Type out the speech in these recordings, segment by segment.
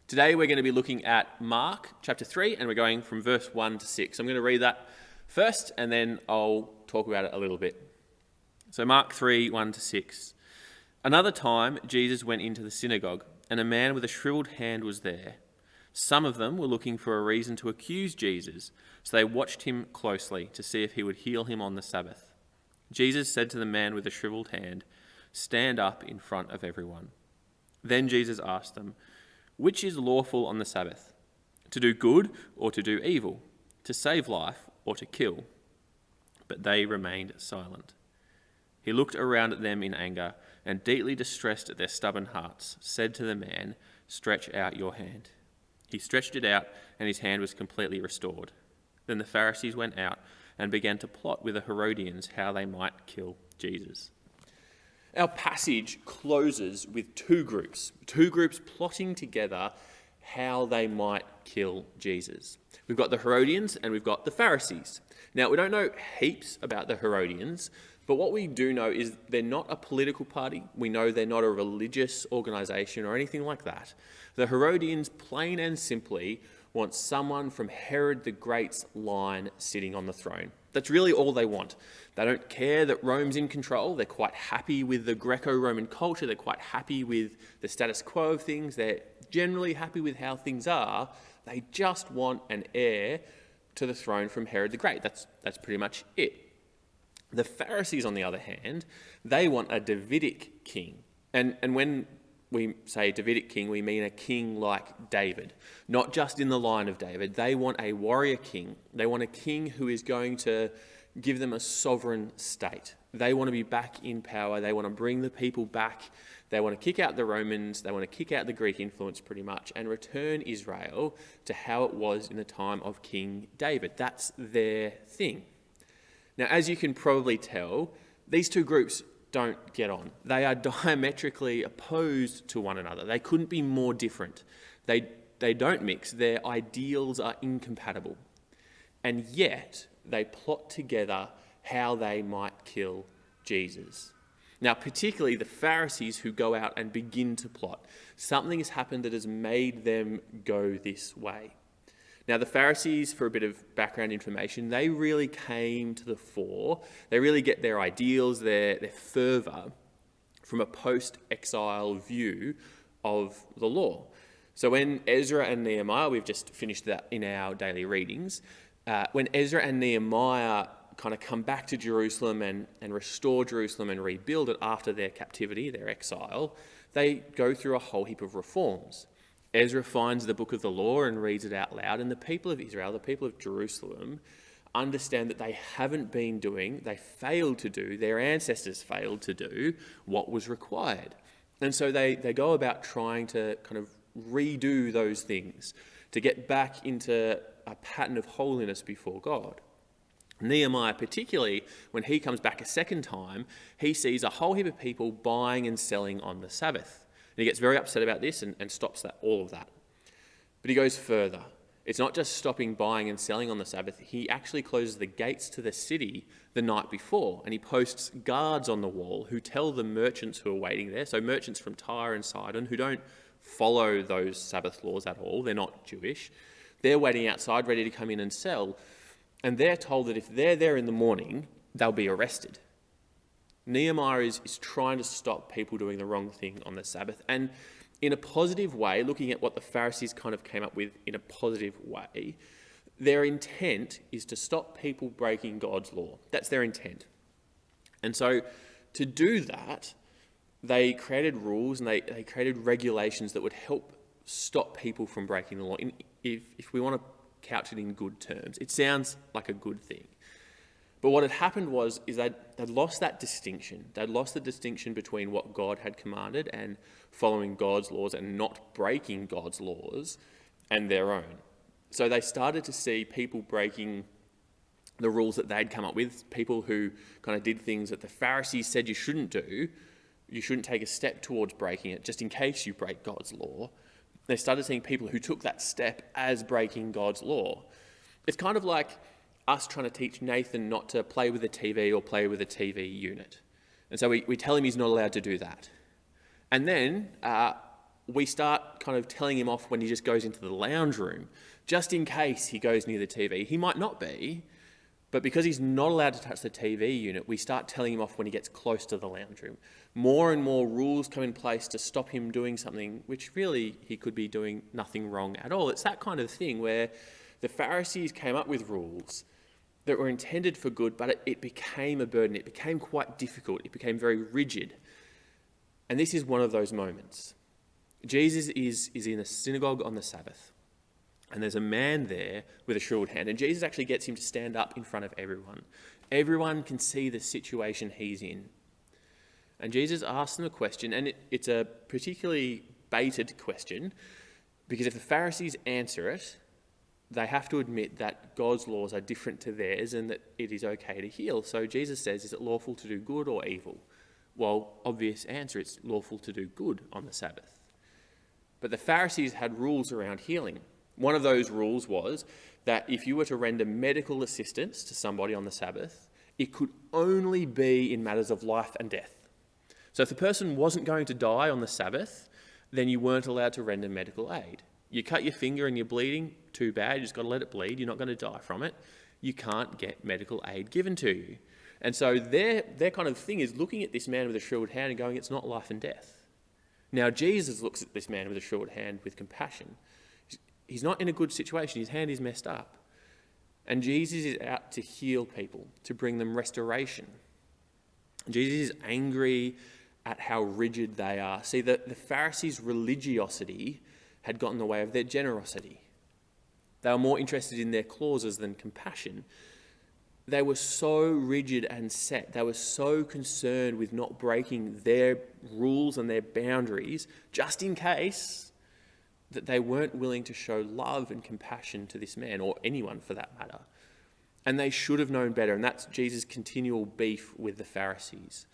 Today we're going to be looking at Mark chapter 3, and we're going from verse 1 to 6. I'm going to read that first, and then I'll talk about it a little bit. So Mark 3, 1 to 6. Another time Jesus went into the synagogue, and a man with a shriveled hand was there. Some of them were looking for a reason to accuse Jesus, so they watched him closely to see if he would heal him on the Sabbath. Jesus said to the man with the shriveled hand, "Stand up in front of everyone." Then Jesus asked them, "Which is lawful on the Sabbath? To do good or to do evil? To save life or to kill?" But they remained silent. He looked around at them in anger and, deeply distressed at their stubborn hearts, said to the man, "Stretch out your hand." He stretched it out, and his hand was completely restored. Then the Pharisees went out and began to plot with the Herodians how they might kill Jesus. Our passage closes with two groups plotting together how they might kill Jesus. We've got the Herodians and we've got the Pharisees. Now, we don't know heaps about the Herodians, but what we do know is they're not a political party. We know they're not a religious organisation or anything like that. The Herodians, plain and simply, want someone from Herod the Great's line sitting on the throne. That's really all they want. They don't care that Rome's in control. They're quite happy with the Greco-Roman culture. They're quite happy with the status quo of things. They're generally happy with how things are. They just want an heir to the throne from Herod the Great. That's pretty much it. The Pharisees, on the other hand, they want a Davidic king. And when we say Davidic king, we mean a king like David, not just in the line of David. They want a warrior king. They want a king who is going to give them a sovereign state. They want to be back in power. They want to bring the people back. They want to kick out the Romans. They want to kick out the Greek influence pretty much and return Israel to how it was in the time of King David. That's their thing. Now, as you can probably tell, these two groups don't get on. They are diametrically opposed to one another. They couldn't be more different. They don't mix. Their ideals are incompatible. And yet, they plot together how they might kill Jesus. Now, particularly the Pharisees who go out and begin to plot. Something has happened that has made them go this way. Now, the Pharisees, for a bit of background information, they really came to the fore. They really get their ideals, their fervour from a post-exile view of the law. So when Ezra and Nehemiah, we've just finished that in our daily readings, when Ezra and Nehemiah kind of come back to Jerusalem and restore Jerusalem and rebuild it after their captivity, their exile, they go through a whole heap of reforms. Ezra finds the book of the law and reads it out loud, and the people of Israel, the people of Jerusalem, understand that they haven't been doing, they failed to do, their ancestors failed to do what was required. And so they go about trying to kind of redo those things, to get back into a pattern of holiness before God. Nehemiah, particularly, when he comes back a second time, he sees a whole heap of people buying and selling on the Sabbath. And he gets very upset about this and stops all of that. But he goes further. It's not just stopping buying and selling on the Sabbath. He actually closes the gates to the city the night before, and he posts guards on the wall who tell the merchants who are waiting there, so merchants from Tyre and Sidon who don't follow those Sabbath laws at all, they're not Jewish, they're waiting outside ready to come in and sell, and they're told that if they're there in the morning, they'll be arrested. Nehemiah is trying to stop people doing the wrong thing on the Sabbath. And in a positive way, looking at what the Pharisees kind of came up with in a positive way, their intent is to stop people breaking God's law. That's their intent. And so to do that, they created rules and they created regulations that would help stop people from breaking the law. If we want to couch it in good terms, it sounds like a good thing. But what had happened is they'd lost that distinction. They'd lost the distinction between what God had commanded and following God's laws and not breaking God's laws and their own. So they started to see people breaking the rules that they'd come up with, people who kind of did things that the Pharisees said you shouldn't do. You shouldn't take a step towards breaking it just in case you break God's law. They started seeing people who took that step as breaking God's law. It's kind of like us trying to teach Nathan not to play with a TV or play with a TV unit. And so we tell him he's not allowed to do that. And then we start kind of telling him off when he just goes into the lounge room, just in case he goes near the TV. He might not be, but because he's not allowed to touch the TV unit, we start telling him off when he gets close to the lounge room. More and more rules come in place to stop him doing something which really he could be doing nothing wrong at all. It's that kind of thing where the Pharisees came up with rules that were intended for good, but it became a burden. It became quite difficult. It became very rigid. And this is one of those moments. Jesus is in a synagogue on the Sabbath, and there's a man there with a shriveled hand, and Jesus actually gets him to stand up in front of everyone. Everyone can see the situation he's in. And Jesus asks them a question, and it's a particularly baited question, because if the Pharisees answer it, they have to admit that God's laws are different to theirs and that it is okay to heal. So Jesus says, is it lawful to do good or evil? Well, obvious answer, it's lawful to do good on the Sabbath. But the Pharisees had rules around healing. One of those rules was that if you were to render medical assistance to somebody on the Sabbath, it could only be in matters of life and death. So if the person wasn't going to die on the Sabbath, then you weren't allowed to render medical aid. You cut your finger and you're bleeding, too bad, you just got to let it bleed, you're not going to die from it. You can't get medical aid given to you. And so their kind of thing is looking at this man with a shriveled hand and going, it's not life and death. Now Jesus looks at this man with a shriveled hand with compassion. He's not in a good situation, his hand is messed up. And Jesus is out to heal people, to bring them restoration. Jesus is angry at how rigid they are. See, the Pharisees' religiosity had got in the way of their generosity. They were more interested in their clauses than compassion. They were so rigid and set. They were so concerned with not breaking their rules and their boundaries, just in case, that they weren't willing to show love and compassion to this man, or anyone for that matter. And they should have known better, and that's Jesus' continual beef with the Pharisees.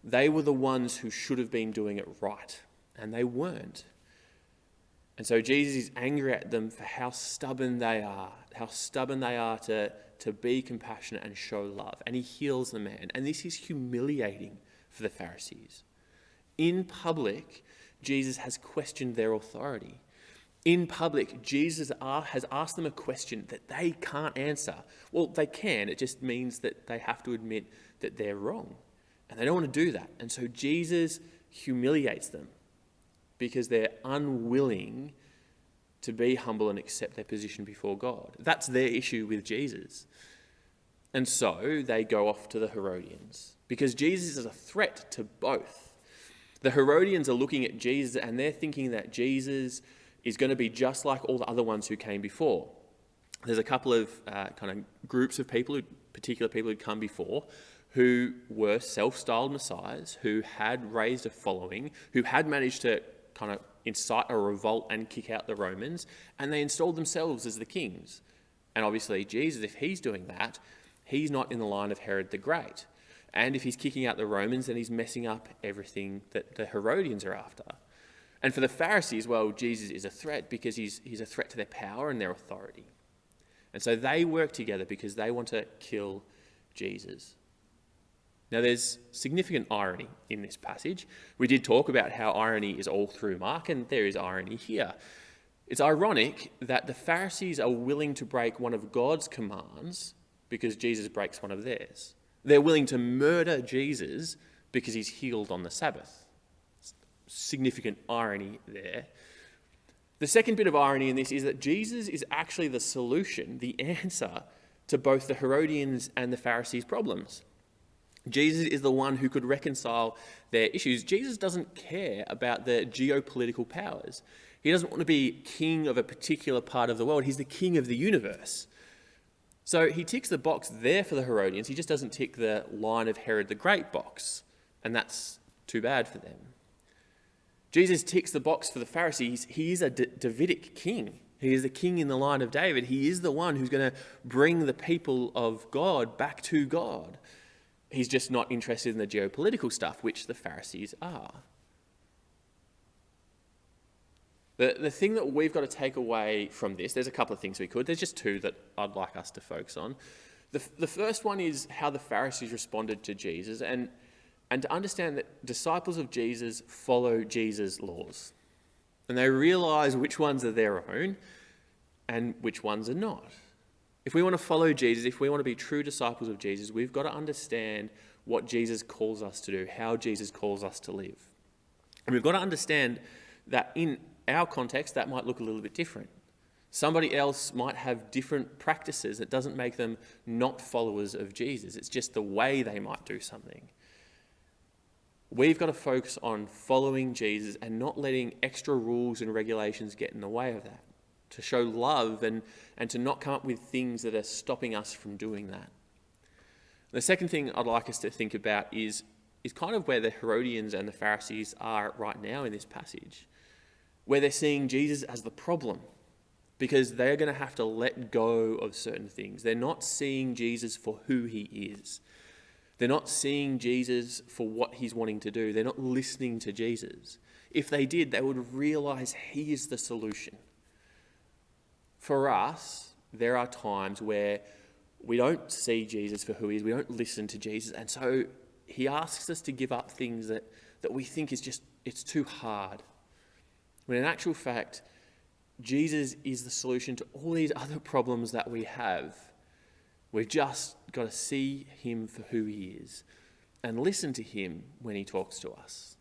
They were the ones who should have been doing it right, and they weren't. And so Jesus is angry at them for how stubborn they are to be compassionate and show love. And he heals the man. And this is humiliating for the Pharisees. In public, Jesus has questioned their authority. In public, Jesus has asked them a question that they can't answer. Well, they can. It just means that they have to admit that they're wrong. And they don't want to do that. And so Jesus humiliates them, because they're unwilling to be humble and accept their position before God. That's their issue with Jesus. And so they go off to the Herodians, because Jesus is a threat to both. The Herodians are looking at Jesus and they're thinking that Jesus is going to be just like all the other ones who came before. There's a couple of kind of groups of people, particular people who'd come before, who were self-styled messiahs, who had raised a following, who had managed to kind of incite a revolt and kick out the Romans, and they installed themselves as the kings. And obviously Jesus, if he's doing that, he's not in the line of Herod the Great. And if he's kicking out the Romans, then he's messing up everything that the Herodians are after. And for the Pharisees, well, Jesus is a threat because he's a threat to their power and their authority. And so they work together because they want to kill Jesus. Now, there's significant irony in this passage. We did talk about how irony is all through Mark, and there is irony here. It's ironic that the Pharisees are willing to break one of God's commands because Jesus breaks one of theirs. They're willing to murder Jesus because he's healed on the Sabbath. Significant irony there. The second bit of irony in this is that Jesus is actually the solution, the answer to both the Herodians and the Pharisees' problems. Jesus is the one who could reconcile their issues. Jesus doesn't care about the geopolitical powers. He doesn't want to be king of a particular part of the world. He's the king of the universe. So he ticks the box there for the Herodians. He just doesn't tick the line of Herod the Great box. And that's too bad for them. Jesus ticks the box for the Pharisees. He is a Davidic king. He is the king in the line of David. He is the one who's going to bring the people of God back to God. He's just not interested in the geopolitical stuff, which the Pharisees are. The thing that we've got to take away from this, there's a couple of things we could. There's just two that I'd like us to focus on. The first one is how the Pharisees responded to Jesus, and to understand that disciples of Jesus follow Jesus' laws. And they realize which ones are their own and which ones are not. If we want to follow Jesus, if we want to be true disciples of Jesus, we've got to understand what Jesus calls us to do, how Jesus calls us to live. And we've got to understand that in our context, that might look a little bit different. Somebody else might have different practices. It doesn't make them not followers of Jesus. It's just the way they might do something. We've got to focus on following Jesus and not letting extra rules and regulations get in the way of that. To show love and to not come up with things that are stopping us from doing that. The second thing I'd like us to think about is kind of where the Herodians and the Pharisees are right now in this passage, where they're seeing Jesus as the problem because they're going to have to let go of certain things. They're not seeing Jesus for who he is. They're not seeing Jesus for what he's wanting to do. They're not listening to Jesus. If they did, they would realize he is the solution. For us, there are times where we don't see Jesus for who he is. We don't listen to Jesus. And so he asks us to give up things that we think is just, it's too hard. When in actual fact, Jesus is the solution to all these other problems that we have. We've just got to see him for who he is and listen to him when he talks to us.